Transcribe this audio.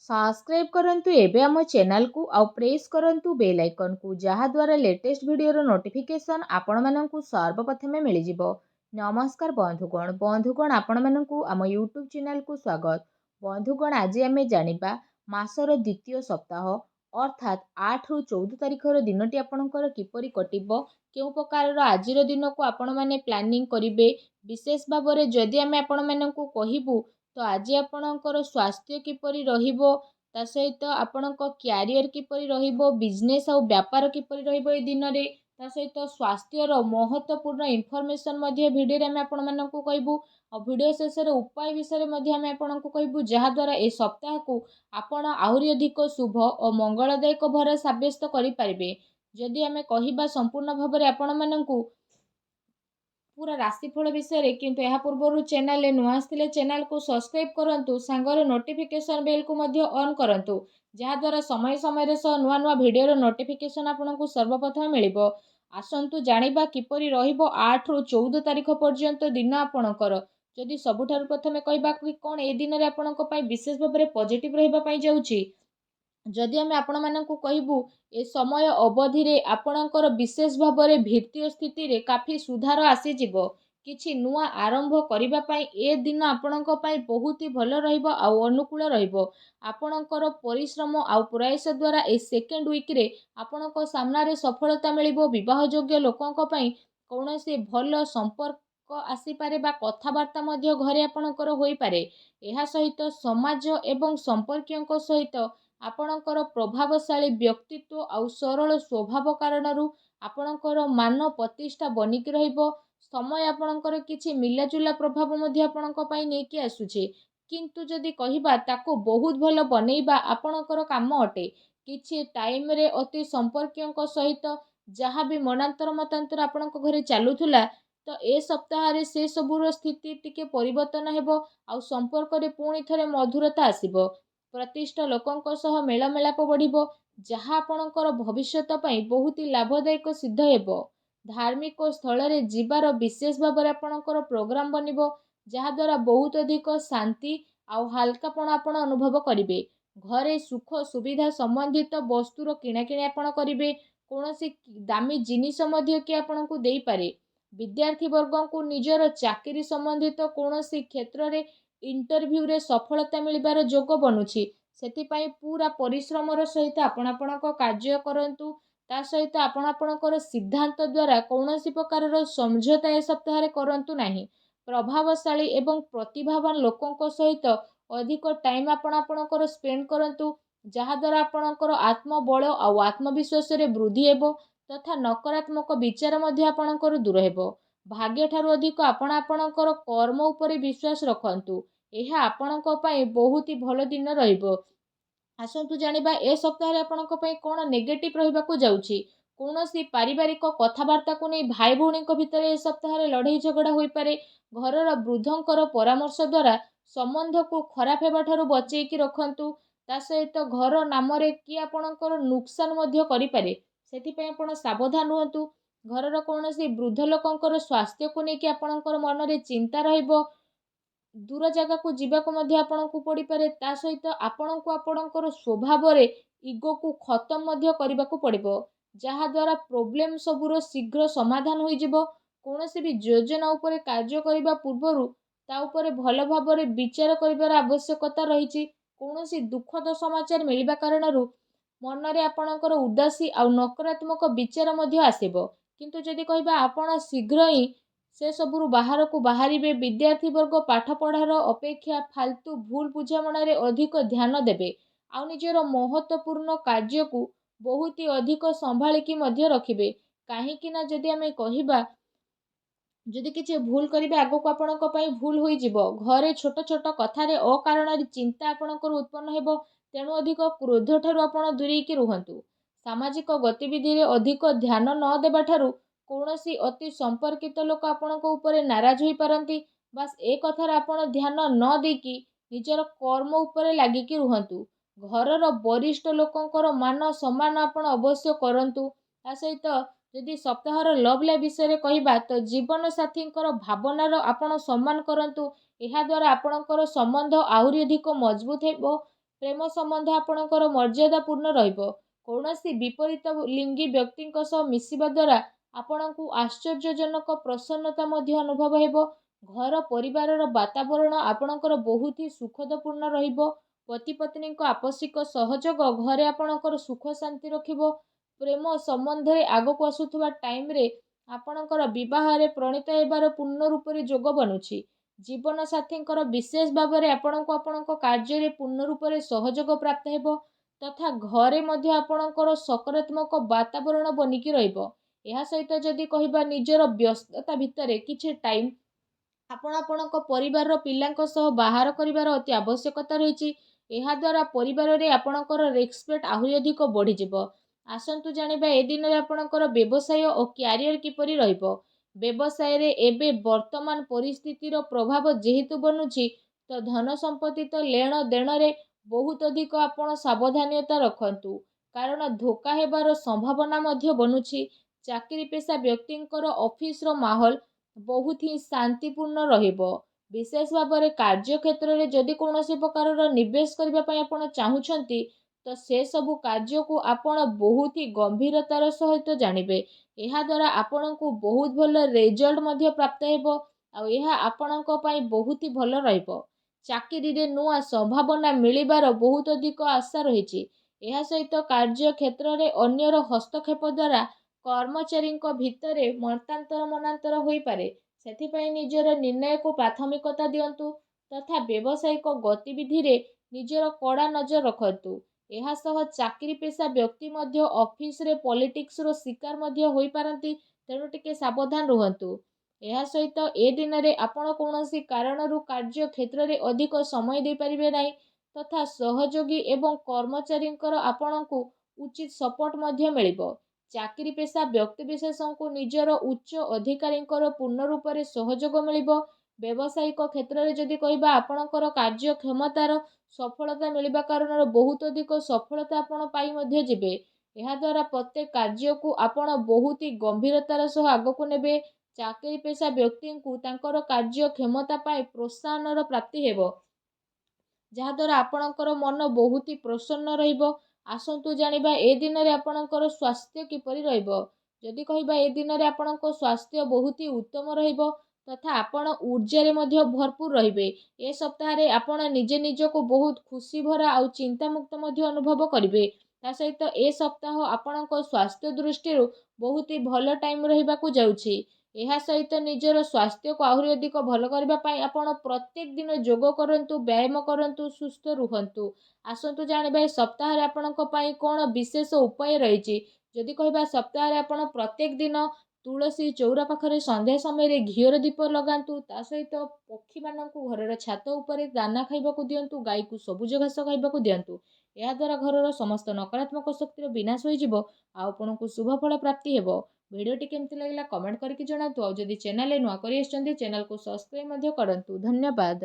Subscribe करंतु एबे आम चैनल को आउ प्रेस करंतु बेल आइकन को जहा द्वारा लेटेस्ट वीडियो नोटिफिकेशन आपण माननकु सर्वप्रथमे मिल जिवो। नमस्कार बंधुगण आपण माननकु आम यूट्यूब चैनल को स्वागत। बंधुगण आज आमे जानिबा मासर द्वितीय सप्ताह अर्थात 8 रु 14 तारिखर दिनटी आपणकर किपरि कटिबो केउ प्रकार आजिर दिन को आपण माने प्लानिंग करिवे विशेष भाबरे जदि आमे आपण माननकु कहिबु तो आज आपणकर स्वास्थ्य किपरि रहिबो ता सहित आपणक क्यारियर किपरि रहिबो बिजनेस और व्यापार किपरि रहिबो ए दिन रे ता सहित स्वास्थ्यर महत्वपूर्ण इनफॉरमेशन मध्ये भिडियो रे आमे आपण माननकु कहिबु और भिडियो शेष रे उपाय विषय मध्ये आमे आपणकु कहिबु जहा द्वारा ए सप्ताह को आपण आहुरी अधिक शुभ और मंगलदायक भर साब्यस्त करि परिबे। जदि आमे कहिबा संपूर्ण भाबरे आपण माननकु पूरा राशिफल विषय रे किंतु यह पूर्व चैनल नुआ आसथिले चैनल को सब्सक्राइब करंतु सांगर नोटिफिकेशन बेल को मध्य ऑन करंतु जहा द्वारा समय समय रे नुआ नुआ वीडियो रो नोटिफिकेशन आपनको सर्वप्रथम मिलिबो। आसंतु जानिबा किपरि रहिबो 8 रु 14 तारिख पर्यंत दिन आपणकर। जदि सबुठारु प्रथमे कहबा कि कोन ए दिन रे आपनको पई विशेष भाबरे पॉजिटिव रहिबा पई जाउची जदि आमे आपण माननकु कहिबु ए समय अवधि रे आपणकर विशेष भाबरे वित्तीय स्थिति रे काफी सुधार आसी जिवो। किछि नुआ आरंभ करिबा पई ए दिन आपणक पई बहुत ही भलो रहिबो आ अनुकूल रहिबो। आपणकर परिश्रम आ प्रयास द्वारा ए सेकेंड वीक रे आपणक सामना रे सफलता मिलिबो। विवाह योग्य लोकंक पई कोनोसी भलो संपर्क आसी पारे बा कथावार्ता मध्य घरे आपणकर होई पारे। एहा सहित समाज एवं संपर्कियंक सहित आपणकर प्रभावशाली व्यक्तित्व आउ सरल स्वभाव कारणरू आपणकर मान प्रतिष्ठा बनिकी रहिबो। समय आपणकर किछि मिलाजुला प्रभाव मध्ये आपणक पई नेकी आसुछे किंतु जदि कहिबा ताको बहुत भलो बनेइबा आपणकर काम अटे। किछि टाइम रे अति संपर्कियंक सहित जहाँ भी मनांतर मतांतर आपणक घरे चालुथुला तो ए सप्ताह रे से सबुर स्थिति टिके परिवर्तन हेबो आउ संपर्क रे पुणी थरे मधुरता आसीबो। प्रतिष्ठा लोकंक सह मेलमेलाप बढ़िबो जहाँ आपणकर भविष्यत पई बहुत ही लाभदायक सिद्ध हेबो। धार्मिक स्थल रे जीवार विशेष भाबरे आपणकर प्रोग्राम बनिबो जहाँ द्वारा बहुत अधिक शांति आउ हल्कापण आपण अनुभव करिवे। घरे सुख सुविधा संबंधित वस्तुर किणाकिणी आपण करिवे। कोनोसी दामी जिनिस मध्य कि आपणकु देई पारे। विद्यार्थी वर्गों को निजर चाकरी संबंधित कोनोसी क्षेत्र रे इंटरव्यू रे सफलता मिलिबार जोग बनुछि सेतिपाई पूरा परिश्रमर सहित आपण आपणक कार्य करंतु ता सहित आपण आपणकर सिद्धांत द्वारा कौनसी प्रकार समझौता ए सप्ताह रे करंतु नाही। प्रभावशाली एवं प्रतिभावान लोकंक सहित अधिक टाइम आपण आपणकर स्पेंड करंतु जहा द्वारा आपणकर आत्मबल आ आत्मविश्वास रे वृद्धि हेबो तथा नकारात्मक विचार मध्ये आपणकर दूर हेबो। भाग्य ठारू अधिक आपण आपणकर कर्म उपरे विश्वास रखंतु एहा आपणक पई बहुत ही भलो दिन रहिबो। आसंतु जानिबा ए सप्ताह रे आपणक पई कोन नेगेटिव रहिबाकू जाउची। कोनोसी पारिवारिक कथावार्ता को नै भाई भौणी भितर ए सप्ताह रे लड़ाई झगड़ा होई पारे। घरर वृद्धंकर परामर्श द्वारा संबंध को खराब हेबा ठारू बचेई कि रखंतु ता सहित घर नाम रे कि आपणकर नुकसान मध्य करि पारे सेति पई आपण सावधान रहंतु। घरर कोनोसी वृद्ध लोकंकर स्वास्थ्य को नै कि आपणकर मन रे चिंता रहिबो। दूर जगह को जीवाक मध्य आपणकु पड़ी पारे ता सहित आपणकु आपणकर स्वभाव रे इगो को खत्म मध्य करबाकू पड़िबो जहा द्वारा प्रॉब्लम सबुर शीघ्र समाधान होई जिवो। कोनोसी भी योजना उपरे कार्य करिबा पूर्वरु ता उपरे भलो भाबरे विचार करिबार आवश्यकता रहिछि। कोनोसी दुखद समाचार मिलिबा कारणरू मन रे आपणकर उदासी आ नकारात्मक विचार मध्य आसीबो किंतु जदि कहबा आपण शीघ्र ही से सबुरु बाहर को बाहरिबे। विद्यार्थी वर्ग पाठ पढ़ार अपेक्षा फालतू भूल बुझामणा रे अधिक ध्यान देबे आ निजर महत्वपूर्ण कार्य को बहुत ही अधिक संभाळिकी मध्य रखिबे। काहेकि ना जदि आमे कहिबा जदि किछि भूल करिबे आगो को आपणक पई भूल होई जिवो। घरे छोट छोट कथा रे अकारण रे चिंता आपणकर उत्पन्न हेबो तेणु अधिक क्रोध ठारू आपण दूरेई कि रुहंतु। सामाजिक गतिविधि रे अधिक ध्यान न देबा ठारू कोनोसी अति संपर्कित लोक आपणक उपरे नाराज होई पारंती। बस ए कथार आपण ध्यान न देकी निजर कर्म उपरे लागिकी रुहंतु। घरर वरिष्ठ लोकंकर मान सम्मान आपण अवश्य करंतु। ता सहित जदि सप्ताहर लव लाइफ विषय कहिबा तो जीवन साथींकर भावनार आपण सम्मान करंतु। एहा द्वारा आपणकर संबंध आहुरी अधिक मजबूत हेबो ପ୍ରେମ ସମ୍ବନ୍ଧ ଆପଣଙ୍କର ମର୍ଯ୍ୟାଦାପୂର୍ଣ୍ଣ ରହିବ। କୌଣସି ବିପରୀତ ଲିଙ୍ଗୀ ବ୍ୟକ୍ତିଙ୍କ ସହ ମିଶିବା ଦ୍ୱାରା ଆପଣଙ୍କୁ ଆଶ୍ଚର୍ଯ୍ୟଜନକ ପ୍ରସନ୍ନତା ମଧ୍ୟ ଅନୁଭବ ହେବ। ଘର ପରିବାରର ବାତାବରଣ ଆପଣଙ୍କର ବହୁତ ହି ସୁଖଦପୂର୍ଣ୍ଣ ରହିବ। ପତି ପତ୍ନୀଙ୍କ ଆପୋଷିକ ସହଯୋଗ ଘରେ ଆପଣଙ୍କର ସୁଖ ଶାନ୍ତି ରଖିବ। ପ୍ରେମ ସମ୍ବନ୍ଧରେ ଆଗକୁ ଆସୁଥିବା ଟାଇମ୍ରେ ଆପଣଙ୍କର ବିବାହରେ ପ୍ରଣୀତ ହେବାର ପୂର୍ଣ୍ଣ ରୂପରେ ଯୋଗ ବନୁଛି। ଜୀବନ ସାଥୀଙ୍କର ବିଶେଷ ଭାବରେ ଆପଣଙ୍କୁ ଆପଣଙ୍କ କାର୍ଯ୍ୟରେ ପୂର୍ଣ୍ଣ ରୂପରେ ସହଯୋଗ ପ୍ରାପ୍ତ ହେବ ତଥା ଘରେ ମଧ୍ୟ ଆପଣଙ୍କର ସକାରାତ୍ମକ ବାତାବରଣ ବନିକି ରହିବ। ଏହା ସହିତ ଯଦି କହିବା ନିଜର ବ୍ୟସ୍ତତା ଭିତରେ କିଛି ଟାଇମ୍ ଆପଣ ଆପଣଙ୍କ ପରିବାରର ପିଲାଙ୍କ ସହ ବାହାର କରିବାର ଅତି ଆବଶ୍ୟକତା ରହିଛି। ଏହାଦ୍ୱାରା ପରିବାରରେ ଆପଣଙ୍କର ରେସ୍ପେକ୍ଟ ଆହୁରି ଅଧିକ ବଢ଼ିଯିବ। ଆସନ୍ତୁ ଜାଣିବା ଏ ଦିନରେ ଆପଣଙ୍କର ବ୍ୟବସାୟ ଓ କ୍ୟାରିୟର କିପରି ରହିବ। ବ୍ୟବସାୟରେ ଏବେ ବର୍ତ୍ତମାନ ପରିସ୍ଥିତିର ପ୍ରଭାବ ଯେହେତୁ ବନୁଛି ତ ଧନ ସମ୍ପତ୍ତି ତ ଲେଣ ଦେଣରେ ବହୁତ ଅଧିକ ଆପଣ ସାବଧାନତା ରଖନ୍ତୁ, କାରଣ ଧୋକା ହେବାର ସମ୍ଭାବନା ମଧ୍ୟ ବନୁଛି। ଚାକିରି ପେଶା ବ୍ୟକ୍ତିଙ୍କର ଅଫିସର ମାହୋଲ ବହୁତ ହିଁ ଶାନ୍ତିପୂର୍ଣ୍ଣ ରହିବ। ବିଶେଷ ଭାବରେ କାର୍ଯ୍ୟକ୍ଷେତ୍ରରେ ଯଦି କୌଣସି ପ୍ରକାରର ନିବେଶ କରିବା ପାଇଁ ଆପଣ ଚାହୁଁଛନ୍ତି ତ ସେସବୁ କାର୍ଯ୍ୟକୁ ଆପଣ ବହୁତ ହି ଗମ୍ଭୀରତାର ସହିତ ଜାଣିବେ। ଏହାଦ୍ୱାରା ଆପଣଙ୍କୁ ବହୁତ ଭଲ ରେଜଲ୍ଟ ମଧ୍ୟ ପ୍ରାପ୍ତ ହେବ ଆଉ ଏହା ଆପଣଙ୍କ ପାଇଁ ବହୁତ ହି ଭଲ ରହିବ। ଚାକିରିରେ ନୂଆ ସମ୍ଭାବନା ମିଳିବାର ବହୁତ ଅଧିକ ଆଶା ରହିଛି। ଏହା ସହିତ କାର୍ଯ୍ୟକ୍ଷେତ୍ରରେ ଅନ୍ୟର ହସ୍ତକ୍ଷେପ ଦ୍ୱାରା କର୍ମଚାରୀଙ୍କ ଭିତରେ ମତାନ୍ତର ମନାନ୍ତର ହୋଇପାରେ। ସେଥିପାଇଁ ନିଜର ନିର୍ଣ୍ଣୟକୁ ପ୍ରାଥମିକତା ଦିଅନ୍ତୁ ତଥା ବ୍ୟବସାୟିକ ଗତିବିଧିରେ ନିଜର କଡ଼ା ନଜର ରଖନ୍ତୁ। ଏହା ସହ ଚାକିରି ପେଶା ବ୍ୟକ୍ତି ମଧ୍ୟ ଅଫିସରେ ପଲିଟିକ୍ସର ଶିକାର ମଧ୍ୟ ହୋଇପାରନ୍ତି, ତେଣୁ ଟିକେ ସାବଧାନ ରୁହନ୍ତୁ। ଏହା ସହିତ ଏ ଦିନରେ ଆପଣ କୌଣସି କାରଣରୁ କାର୍ଯ୍ୟ କ୍ଷେତ୍ରରେ ଅଧିକ ସମୟ ଦେଇପାରିବେ ନାହିଁ ତଥା ସହଯୋଗୀ ଏବଂ କର୍ମଚାରୀଙ୍କର ଆପଣଙ୍କୁ ଉଚିତ ସପୋର୍ଟ ମଧ୍ୟ ମିଳିବ। ଚାକିରି ପେଶା ବ୍ୟକ୍ତିବିଶେଷଙ୍କୁ ନିଜର ଉଚ୍ଚ ଅଧିକାରୀଙ୍କର ପୂର୍ଣ୍ଣ ରୂପରେ ସହଯୋଗ ମିଳିବ। ବ୍ୟବସାୟିକ କ୍ଷେତ୍ରରେ ଯଦି କହିବା ଆପଣଙ୍କର କାର୍ଯ୍ୟକ୍ଷମତାର ସଫଳତା ମିଳିବା କାରଣରୁ ବହୁତ ଅଧିକ ସଫଳତା ଆପଣ ପାଇ ମଧ୍ୟ ଯିବେ। ଏହାଦ୍ୱାରା ପ୍ରତ୍ୟେକ କାର୍ଯ୍ୟକୁ ଆପଣ ବହୁତ ହି ଗମ୍ଭୀରତାର ସହ ଆଗକୁ ନେବେ। ଚାକିରି ପେଶା ବ୍ୟକ୍ତିଙ୍କୁ ତାଙ୍କର କାର୍ଯ୍ୟକ୍ଷମତା ପାଇଁ ପ୍ରୋତ୍ସାହନର ପ୍ରାପ୍ତି ହେବ, ଯାହାଦ୍ୱାରା ଆପଣଙ୍କର ମନ ବହୁତ ହି ପ୍ରସନ୍ନ ରହିବ। ଆସନ୍ତୁ ଜାଣିବା ଏ ଦିନରେ ଆପଣଙ୍କର ସ୍ୱାସ୍ଥ୍ୟ କିପରି ରହିବ। ଯଦି କହିବା ଏ ଦିନରେ ଆପଣଙ୍କ ସ୍ୱାସ୍ଥ୍ୟ ବହୁତ ହି ଉତ୍ତମ ରହିବ ତଥା ଆପଣ ଊର୍ଜାରେ ମଧ୍ୟ ଭରପୁର ରହିବେ। ଏ ସପ୍ତାହରେ ଆପଣ ନିଜେ ନିଜକୁ ବହୁତ ଖୁସି ଭରା ଆଉ ଚିନ୍ତାମୁକ୍ତ ମଧ୍ୟ ଅନୁଭବ କରିବେ। ତା ସହିତ ଏ ସପ୍ତାହ ଆପଣଙ୍କ ସ୍ୱାସ୍ଥ୍ୟ ଦୃଷ୍ଟିରୁ ବହୁତ ହି ଭଲ ଟାଇମ୍ ରହିବାକୁ ଯାଉଛି। ଏହା ସହିତ ନିଜର ସ୍ୱାସ୍ଥ୍ୟକୁ ଆହୁରି ଅଧିକ ଭଲ କରିବା ପାଇଁ ଆପଣ ପ୍ରତ୍ୟେକ ଦିନ ଯୋଗ କରନ୍ତୁ, ବ୍ୟାୟାମ କରନ୍ତୁ, ସୁସ୍ଥ ରୁହନ୍ତୁ। ଆସନ୍ତୁ ଜାଣିବା ଏ ସପ୍ତାହରେ ଆପଣଙ୍କ ପାଇଁ କ'ଣ ବିଶେଷ ଉପାୟ ରହିଛି। ଯଦି କହିବା ସପ୍ତାହରେ ଆପଣ ପ୍ରତ୍ୟେକ ଦିନ ତୁଳସୀ ଚଉରା ପାଖରେ ସନ୍ଧ୍ୟା ସମୟରେ ଘିଅର ଦୀପ ଲଗାନ୍ତୁ। ତା ସହିତ ପକ୍ଷୀମାନଙ୍କୁ ଘରର ଛାତ ଉପରେ ଦାନା ଖାଇବାକୁ ଦିଅନ୍ତୁ, ଗାଈକୁ ସବୁଜ ଘାସ ଖାଇବାକୁ ଦିଅନ୍ତୁ। ଏହାଦ୍ୱାରା ଘରର ସମସ୍ତ ନକାରାତ୍ମକ ଶକ୍ତିର ବିନାଶ ହୋଇଯିବ ଆଉ ଆପଣଙ୍କୁ ଶୁଭ ଫଳ ପ୍ରାପ୍ତି ହେବ। ଭିଡ଼ିଓଟି କେମିତି ଲାଗିଲା କମେଣ୍ଟ କରିକି ଜଣାନ୍ତୁ। ଆଉ ଯଦି ଚ୍ୟାନେଲରେ ନୂଆ କରି ଆସିଛନ୍ତି ଚ୍ୟାନେଲକୁ ସବସ୍କ୍ରାଇବ୍ ମଧ୍ୟ କରନ୍ତୁ। ଧନ୍ୟବାଦ।